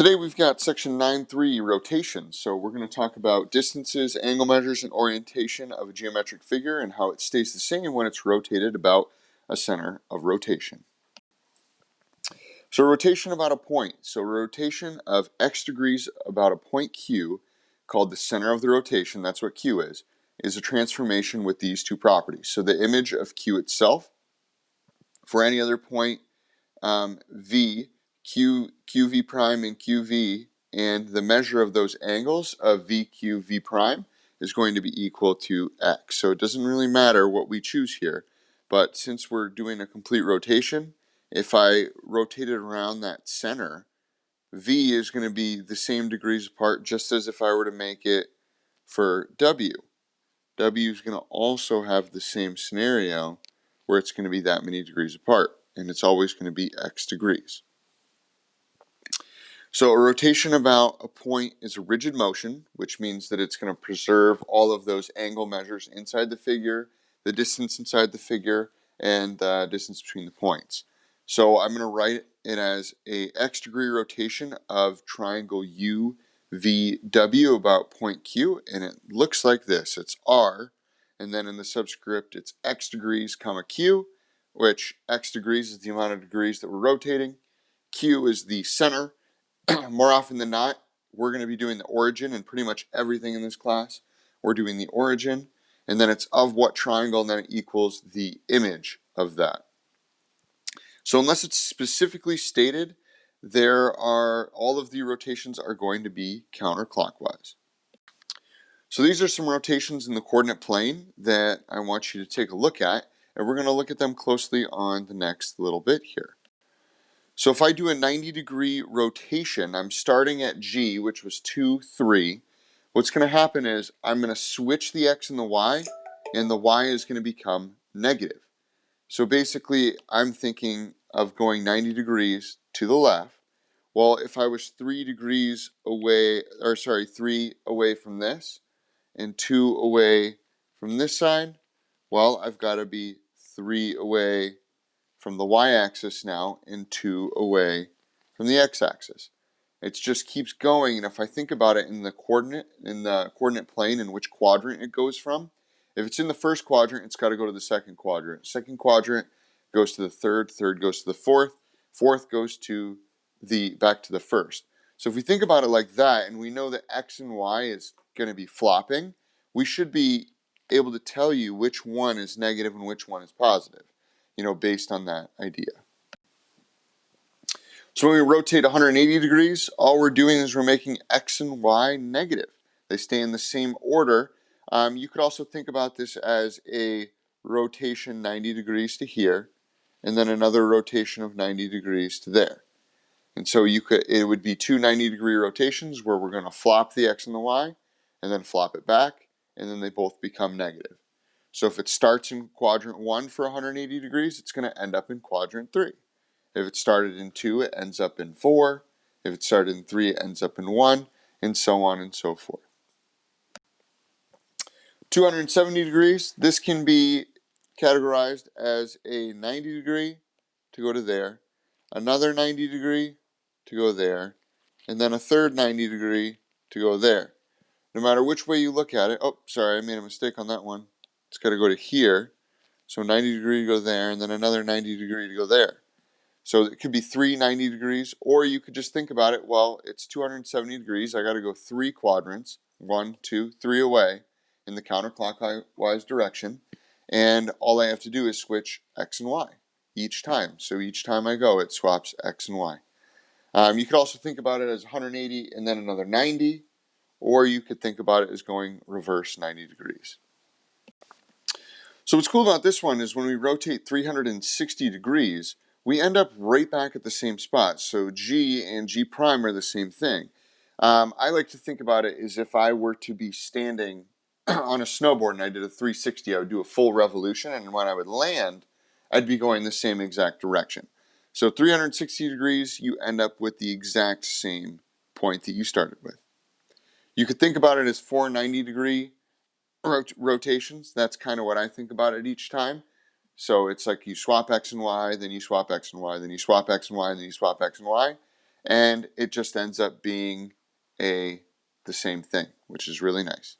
Today we've got section 9.3 rotation. So we're going to talk about distances, angle measures, and orientation of a geometric figure and how it stays the same when it's rotated about a center of rotation. So rotation about a point. So rotation of x degrees about a point Q, called the center of the rotation, that's what Q is a transformation with these two properties. So the image of Q itself for any other point V, QV prime and QV, and the measure of those angles of VQ, V prime is going to be equal to X. So it doesn't really matter what we choose here, but since we're doing a complete rotation, if I rotate it around that center, V is going to be the same degrees apart, just as if I were to make it for W. W is going to also have the same scenario where it's going to be that many degrees apart, and it's always going to be X degrees. So a rotation about a point is a rigid motion, which means that it's going to preserve all of those angle measures inside the figure, the distance inside the figure, and the distance between the points. So I'm going to write it as a x degree rotation of triangle UVW about point Q, and it looks like this. It's R, and then in the subscript it's x degrees comma Q, which x degrees is the amount of degrees that we're rotating. Q is the center. More often than not, we're going to be doing the origin, and pretty much everything in this class, we're doing the origin, and then it's of what triangle, and then it equals the image of that. So unless it's specifically stated, all of the rotations are going to be counterclockwise. So these are some rotations in the coordinate plane that I want you to take a look at, and we're going to look at them closely on the next little bit here. So if I do a 90-degree rotation, I'm starting at G, which was 2, 3. What's going to happen is I'm going to switch the X and the Y, and the Y is going to become negative. So basically, I'm thinking of going 90 degrees to the left. Well, if I was 3 degrees away, 3 away from this, and 2 away from this side, well, I've got to be 3 away from the y-axis now and 2 away from the x-axis. It just keeps going, and if I think about it in the coordinate plane and which quadrant it goes from, if it's in the first quadrant, it's got to go to the second quadrant. Second quadrant goes to the third, third goes to the fourth, fourth goes to back to the first. So if we think about it like that, and we know that x and y is going to be flopping, we should be able to tell you which one is negative and which one is positive, based on that idea. So when we rotate 180 degrees, all we're doing is we're making x and y negative. They stay in the same order. You could also think about this as a rotation 90 degrees to here, and then another rotation of 90 degrees to there. And so it would be two 90-degree rotations where we're going to flop the x and the y, and then flop it back, and then they both become negative. So if it starts in quadrant 1 for 180 degrees, it's going to end up in quadrant 3. If it started in 2, it ends up in 4. If it started in 3, it ends up in 1, and so on and so forth. 270 degrees, this can be categorized as a 90 degree to go to there, another 90 degree to go there, and then a third 90 degree to go there. No matter which way you look at it, oh, sorry, I made a mistake on that one. It's got to go to here. So 90 degree to go there, and then another 90 degree to go there. So it could be 3 90 degrees, or you could just think about it, well, it's 270 degrees. I got to go 3 quadrants, 1, 2, 3 away in the counterclockwise direction. And all I have to do is switch x and y each time. So each time I go, it swaps x and y. You could also think about it as 180 and then another 90, or you could think about it as going reverse 90 degrees. So what's cool about this one is when we rotate 360 degrees, we end up right back at the same spot. So G and G prime are the same thing. I like to think about it as if I were to be standing on a snowboard and I did a 360, I would do a full revolution, and when I would land, I'd be going the same exact direction. So 360 degrees, you end up with the exact same point that you started with. You could think about it as 4 90-degree rotations. That's kind of what I think about it each time. So it's like you swap x and y, then you swap x and y, then you swap x and y, then you swap x and y. and it just ends up being the same thing, which is really nice.